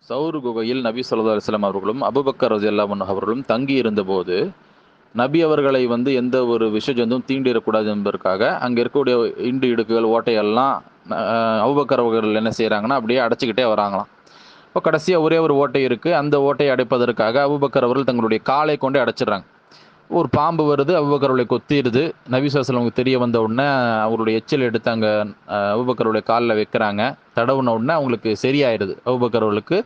சௌர் குகையில் நபி ஸல்லல்லாஹு அலைஹி வஸல்லம் அவர்களும் அபூபக்கர் ரலியல்லாஹு அன்ஹு அவர்களும் தங்கி இருந்தபோது நபி அவர்களை வந்து எந்த ஒரு விஷஜந்தும் தீண்டிடக்கூடாது என்பதற்காக அங்கே இருக்கக்கூடிய இண்டு இடுக்குகள் ஓட்டையெல்லாம் அபூபக்கர் அவர்கள் என்ன செய்கிறாங்கன்னா அப்படியே அடைச்சிக்கிட்டே வராங்களாம். இப்போ கடைசியாக ஒரே ஒரு ஓட்டை இருக்குது. அந்த ஓட்டையை அடைப்பதற்காக அபூபக்கர் அவர்கள் தங்களுடைய காலை கொண்டே அடைச்சிடுறாங்க. ஒரு பாம்பு வருது, அபூபக்கர் அவர்களை கொத்திடுது. நபி ஸல்லல்லாஹு அலைஹி வஸல்லம் தெரிய வந்த உடனே அவருடைய எச்சில் எடுத்து அங்கே அபூபக்கருடைய காலில் வைக்கிறாங்க. தடவுன உடனே அவங்களுக்கு சரியாயிடுது. அபூபக்கர் அவர்களுக்கு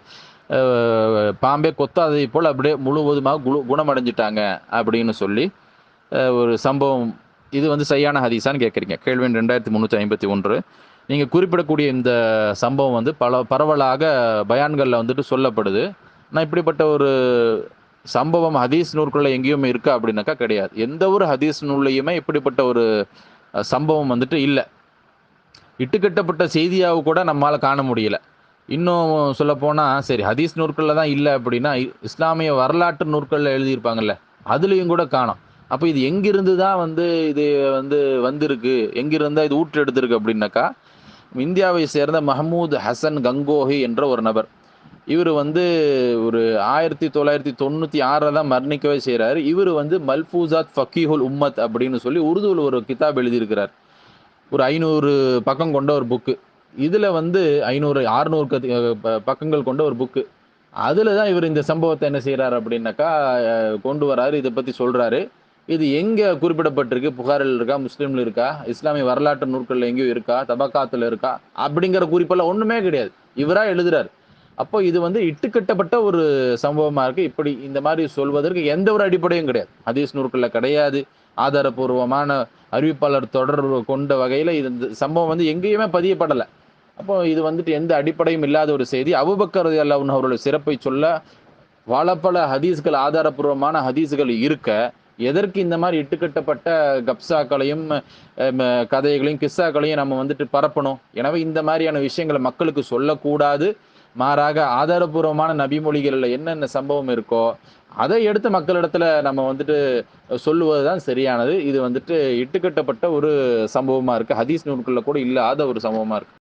பாம்பே கொத்தாததை போல் அப்படியே முழுவதுமாக குணமடைஞ்சிட்டாங்க அப்படின்னு சொல்லி ஒரு சம்பவம். இது வந்து சரியான ஹதீஸான்னு கேட்குறீங்க. கேள்வி எண் 2351. நீங்கள் குறிப்பிடக்கூடிய இந்த சம்பவம் வந்து பரவலாக பயான்களில் வந்துட்டு சொல்லப்படுது. நான் இப்படிப்பட்ட ஒரு சம்பவம் ஹதீஸ் நூல்களில் எங்கேயுமே இருக்கா அப்படின்னாக்கா கிடையாது. எந்த ஒரு ஹதீஸ் நூல்லையுமே இப்படிப்பட்ட ஒரு சம்பவம் வந்துட்டு இல்லை. இட்டுக்கட்டப்பட்ட செய்தியாக கூட நம்மளால் காண முடியல. இன்னும் சொல்லப்போனால் சரி, ஹதீஸ் நூற்களில் தான் இல்லை அப்படின்னா இஸ்லாமிய வரலாற்று நூற்களில் எழுதியிருப்பாங்கல்ல, அதுலேயும் கூட காணோம். அப்போ இது எங்கிருந்து தான் வந்து இது வந்து வந்திருக்கு, எங்கிருந்து தான் இது ஊற்று எடுத்திருக்கு அப்படின்னாக்கா, இந்தியாவை சேர்ந்த மஹமூத் ஹசன் கங்கோஹி என்ற ஒரு நபர். இவர் வந்து ஒரு 1996 தான் மரணிக்கவே செய்கிறார். இவர் வந்து மல்ஃபூசாத் ஃபக்கீஹுல் உம்மத் அப்படின்னு சொல்லி உருதுவில் ஒரு கிதாப் எழுதியிருக்கிறார். ஒரு 500 பக்கம் கொண்ட ஒரு புக்கு. இதில் வந்து 600 பக்கங்கள் கொண்ட ஒரு புக்கு. அதில் தான் இவர் இந்த சம்பவத்தை என்ன செய்கிறார் அப்படின்னாக்கா கொண்டு வராரு. இதை பற்றி சொல்கிறாரு. இது எங்கே குறிப்பிடப்பட்டிருக்கு? புகாரில் இருக்கா, முஸ்லீமில் இருக்கா, இஸ்லாமிய வரலாற்று நூற்களில் எங்கேயும் இருக்கா, தபக்காத்தில் இருக்கா அப்படிங்கிற குறிப்பெல்லாம் ஒன்றுமே கிடையாது. இவராக எழுதுறாரு. அப்போ இது வந்து இட்டுக்கட்டப்பட்ட ஒரு சம்பவமாக இருக்குது. இப்படி இந்த மாதிரி சொல்வதற்கு எந்த ஒரு அடிப்படையும் கிடையாது. ஹதீஸ் நூற்களில் கிடையாது. ஆதாரபூர்வமான அறிவிப்பாளர் தொடர்பு கொண்ட வகையில் இந்த சம்பவம் வந்து எங்கேயுமே பதியப்படலை. அப்போ இது வந்துட்டு எந்த அடிப்படையும் இல்லாத ஒரு செய்தி. அபூபக்கர் ரலியல்லாஹு அன்ஹு அவர்களுடைய சிறப்பை சொல்ல பல ஹதீஸ்கள், ஆதாரபூர்வமான ஹதீஸ்கள் இருக்க, எதற்கு இந்த மாதிரி இட்டுக்கட்டப்பட்ட கப்சாக்களையும் கதைகளையும் கிஸ்ஸாக்களையும் நம்ம வந்துட்டு பரப்பணும்? எனவே இந்த மாதிரியான விஷயங்களை மக்களுக்கு சொல்லக்கூடாது. மாறாக ஆதாரபூர்வமான நபிமொழிகளில் என்னென்ன சம்பவம் இருக்கோ அதை எடுத்து மக்களிடத்துல நம்ம வந்துட்டு சொல்லுவது தான் சரியானது. இது வந்துட்டு இட்டுக்கட்டப்பட்ட ஒரு சம்பவமா இருக்கு. ஹதீஸ் நூல்களில் கூட இல்லாத ஒரு சம்பவமா இருக்கு.